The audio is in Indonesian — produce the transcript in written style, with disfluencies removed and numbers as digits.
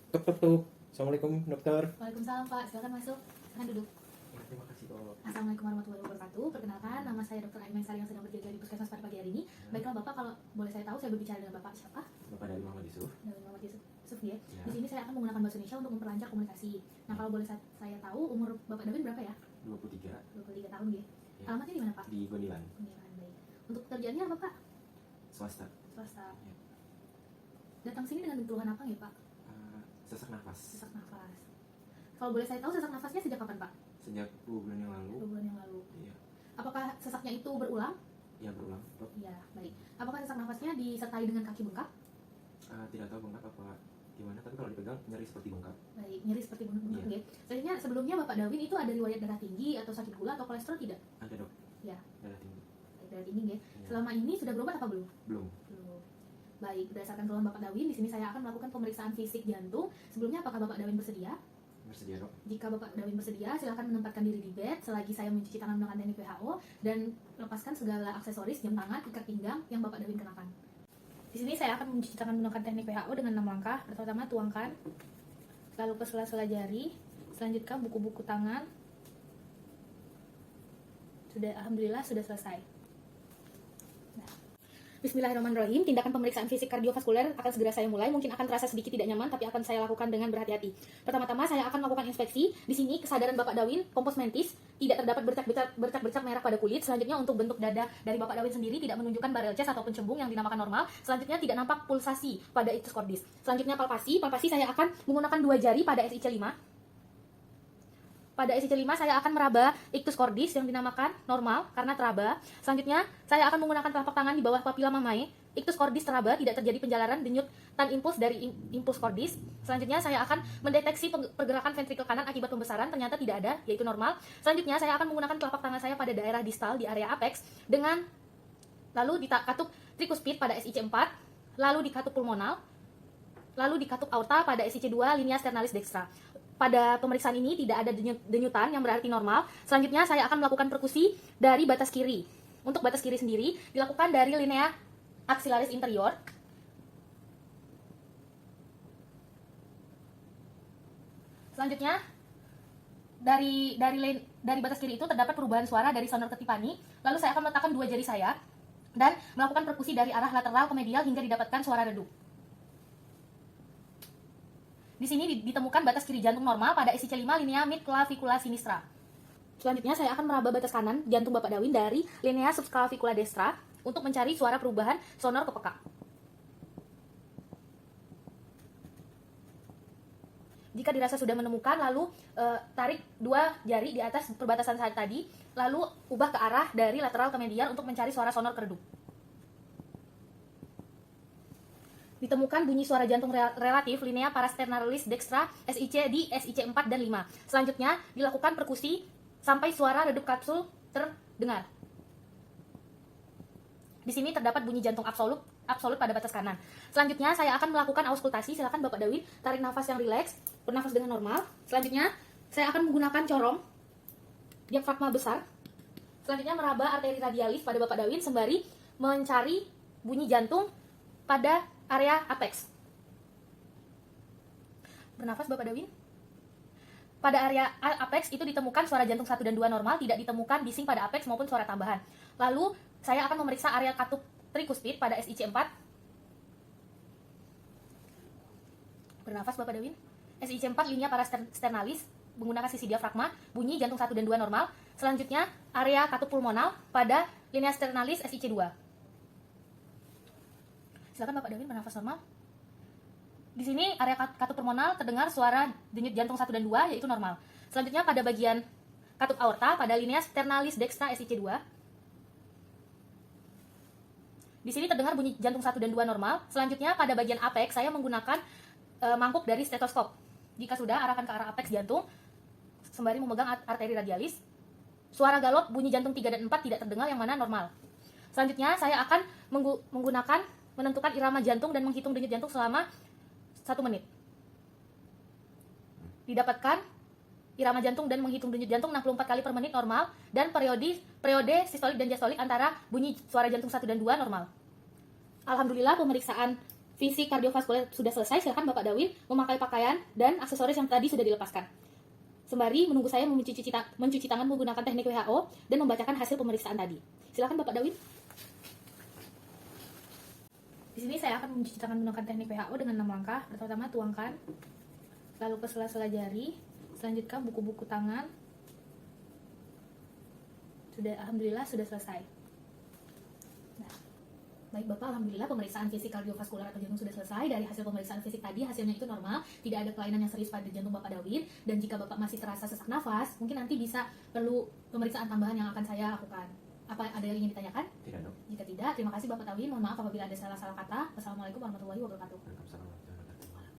Tuk tuk tuk. Assalamualaikum dokter. Waalaikumsalam Pak, silakan masuk. Silakan duduk. Ya, terima kasih dok. Assalamualaikum warahmatullahi wabarakatuh. Perkenalkan, nama saya Dr. Aiman Sari yang sedang berjaga di Puskesmas pada pagi hari ini. Baiklah Bapak, kalau boleh saya tahu, saya berbicara dengan Bapak siapa? Bapak dari Muhammad Yusuf. Dari Muhammad Yusuf ya. Ya. Di sini saya akan menggunakan bahasa Indonesia untuk memperlancar komunikasi. Nah, kalau boleh saya tahu, umur Bapak Dawin berapa ya? 23. 23 tahun ya. Ya. Alamatnya di mana Pak? Di Gondilan. Pemilihan baik. Untuk pekerjaannya apa Pak? Swasta. Swasta. Ya. Datang sini dengan keluhan apa ya Pak? Sesak nafas. Sesak nafas. Kalau boleh saya tahu, sesak nafasnya sejak kapan Pak? Sejak 2 bulan yang lalu. 2 bulan yang lalu. Iya. Apakah sesaknya itu berulang? Ya berulang dok. Iya, baik. Apakah sesak nafasnya disertai dengan kaki bengkak? Tidak tahu bengkak apa gimana, tapi kalau dipegang nyeri seperti bengkak. Baik, nyeri seperti bengkak Iya. ya. Selanjutnya, sebelumnya Bapak Dawin itu ada riwayat darah tinggi atau sakit gula atau kolesterol tidak? Ada dok. Ya. Darah tinggi. Baik, darah tinggi ya. Iya. Selama ini sudah berobat apa belum? Belum. Belum. Baik, berdasarkan keluhan Bapak Dawin, di sini saya akan melakukan pemeriksaan fisik jantung. Sebelumnya, apakah Bapak Dawin bersedia? Bersedia dok. Jika Bapak Dawin bersedia, silakan menempatkan diri di bed selagi saya mencuci tangan menggunakan teknik WHO dan lepaskan segala aksesoris, jam tangan, ikat pinggang yang Bapak Dawin kenakan. Di sini saya akan mencuci tangan menggunakan teknik WHO dengan 6 langkah. Pertama, tuangkan, lalu ke sela-sela jari, selanjutnya buku-buku tangan. Alhamdulillah sudah selesai. Bismillahirrahmanirrahim. Tindakan pemeriksaan fisik kardiovaskuler akan segera saya mulai. Mungkin akan terasa sedikit tidak nyaman, tapi akan saya lakukan dengan berhati-hati. Pertama-tama saya akan melakukan inspeksi. Di sini kesadaran Bapak Dawin kompos mentis, tidak terdapat bercak-bercak merah pada kulit. Selanjutnya untuk bentuk dada dari Bapak Dawin sendiri tidak menunjukkan barrel chest atau pencembung yang dinamakan normal. Selanjutnya tidak nampak pulsasi pada ictus cordis. Selanjutnya palpasi saya akan menggunakan 2 jari pada SIC5. Pada SIC5 saya akan meraba ictus cordis yang dinamakan normal karena teraba. Selanjutnya saya akan menggunakan telapak tangan di bawah papila mamae. Ictus cordis teraba, tidak terjadi penjalaran denyut tan impuls dari impuls cordis. Selanjutnya saya akan mendeteksi pergerakan ventrikel kanan akibat pembesaran, ternyata tidak ada, yaitu normal. Selanjutnya saya akan menggunakan telapak tangan saya pada daerah distal di area apex dengan lalu dikatup tricuspid pada SIC4, lalu dikatup pulmonal, lalu dikatup aorta pada SIC2 linea sternalis dextra. Pada pemeriksaan ini tidak ada denyutan yang berarti normal. Selanjutnya saya akan melakukan perkusi dari batas kiri. Untuk batas kiri sendiri dilakukan dari linea axillaris interior. Selanjutnya dari batas kiri itu terdapat perubahan suara dari sonor ke timpani. Lalu saya akan meletakkan 2 jari saya dan melakukan perkusi dari arah lateral ke medial hingga didapatkan suara redup. Di sini ditemukan batas kiri jantung normal pada SIC5 linea mid clavicula sinistra. Selanjutnya saya akan meraba batas kanan jantung Bapak Dawin dari linea subclavicula destra untuk mencari suara perubahan sonor ke peka. Jika dirasa sudah menemukan, lalu tarik 2 jari di atas perbatasan saat tadi, lalu ubah ke arah dari lateral ke medial untuk mencari suara sonor ke redup. Ditemukan bunyi suara jantung relatif linea parasternalis dextra SIC di SIC4 dan 5. Selanjutnya dilakukan perkusi sampai suara redup kapsul terdengar. Di sini terdapat bunyi jantung absolut pada batas kanan. Selanjutnya saya akan melakukan auskultasi. Silakan Bapak Dawin tarik nafas yang rileks, bernafas dengan normal. Selanjutnya saya akan menggunakan corong diafragma besar. Selanjutnya meraba arteri radialis pada Bapak Dawin sembari mencari bunyi jantung pada area apex. Bernafas Bapak Dawin. Pada area apex itu ditemukan suara jantung 1 dan 2 normal, tidak ditemukan bising pada apex maupun suara tambahan. Lalu saya akan memeriksa area katup tricuspid pada SIC4. Bernafas Bapak Dawin. SIC4 linea parasternalis menggunakan sisi diafragma, bunyi jantung 1 dan 2 normal. Selanjutnya area katup pulmonal pada linea sternalis SIC2. Silakan Bapak Dawin bernafas normal. Di sini area katup pulmonal terdengar suara denyut jantung 1 dan 2 yaitu normal. Selanjutnya pada bagian katup aorta pada linea sternalis dextra SIC2. Di sini terdengar bunyi jantung 1 dan 2 normal. Selanjutnya pada bagian apex saya menggunakan mangkuk dari stetoskop. Jika sudah, arahkan ke arah apex jantung sembari memegang arteri radialis. Suara galop bunyi jantung 3 dan 4 tidak terdengar, yang mana normal. Selanjutnya saya akan menentukan irama jantung dan menghitung denyut jantung selama 1 menit. Didapatkan irama jantung dan menghitung denyut jantung 64 kali per menit normal, dan periode sistolik dan diastolik antara bunyi suara jantung 1 dan 2 normal. Alhamdulillah pemeriksaan fisik kardiovaskuler sudah selesai, silakan Bapak Dawin memakai pakaian dan aksesoris yang tadi sudah dilepaskan. Sembari menunggu saya mencuci tangan menggunakan teknik WHO dan membacakan hasil pemeriksaan tadi. Silakan Bapak Dawin. Di sini saya akan mencuci tangan menggunakan teknik WHO dengan 6 langkah. Pertama, tuangkan, lalu ke sela-sela jari, selanjutnya buku-buku tangan. Alhamdulillah sudah selesai. Nah, baik Bapak, alhamdulillah pemeriksaan fisik kardiovaskuler atau jantung sudah selesai. Dari hasil pemeriksaan fisik tadi, hasilnya itu normal, tidak ada kelainan yang serius pada jantung Bapak Dawin. Dan jika Bapak masih terasa sesak nafas, mungkin nanti bisa perlu pemeriksaan tambahan yang akan saya lakukan. Apa ada yang ingin ditanyakan? Tidak, Dok. Jika tidak, terima kasih Bapak Dawin. Mohon maaf apabila ada salah-salah kata. Wassalamualaikum warahmatullahi wabarakatuh. Waalaikumsalam.